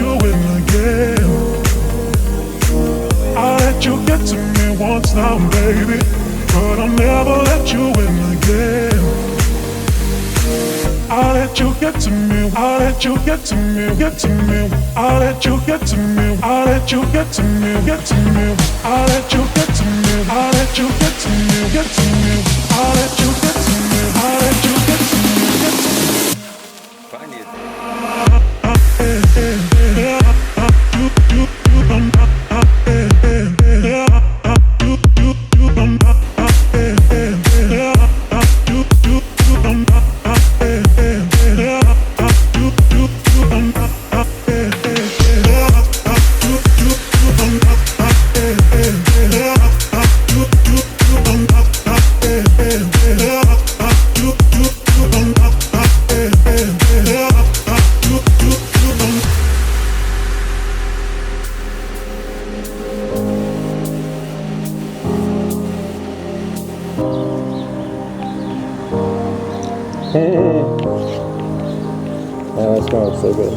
you in again. I let you get to me once now, baby, but I'll never let you in again. I let you get to me, I let you get to me, get to me. I let you get to me, I let you get to me, get to me. I let you get to me, I let you get to me, get to me. I let you get to me, I let you get to me, get to me. Find it. Oh, it smells so good.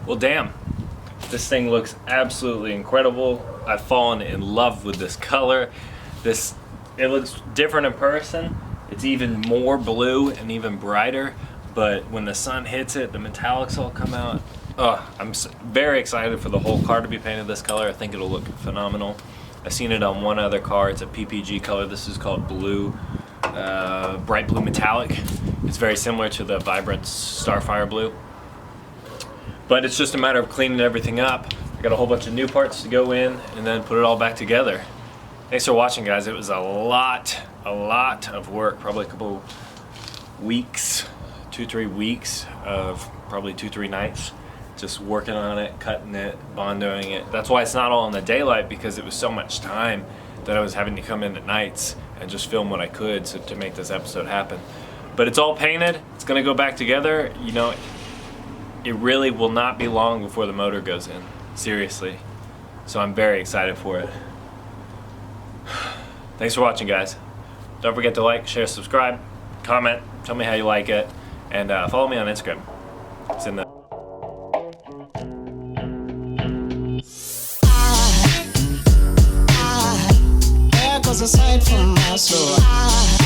Well, damn, this thing looks absolutely incredible. I've fallen in love with this color. It looks different in person. It's even more blue and even brighter, but when the sun hits it, the metallics all come out. Oh, I'm very excited for the whole car to be painted this color. I think it'll look phenomenal. I've seen it on one other car. It's a PPG color. This is called blue, bright blue metallic. It's very similar to the Vibrant Starfire blue. But it's just a matter of cleaning everything up. I got a whole bunch of new parts to go in and then put it all back together. Thanks for watching, guys. It was a lot of work, probably a couple weeks 2-3 weeks of probably 2-3 nights just working on it, cutting it, bondoing it. That's why it's not all in the daylight, because it was so much time that I was having to come in at nights and just film what I could to make this episode happen. But it's all painted, it's gonna go back together. You know, it really will not be long before the motor goes in, seriously. So I'm very excited for it. Thanks for watching, guys. Don't forget to like, share, subscribe, comment, tell me how you like it, and follow me on Instagram. It's in the There goes a sight from my soul.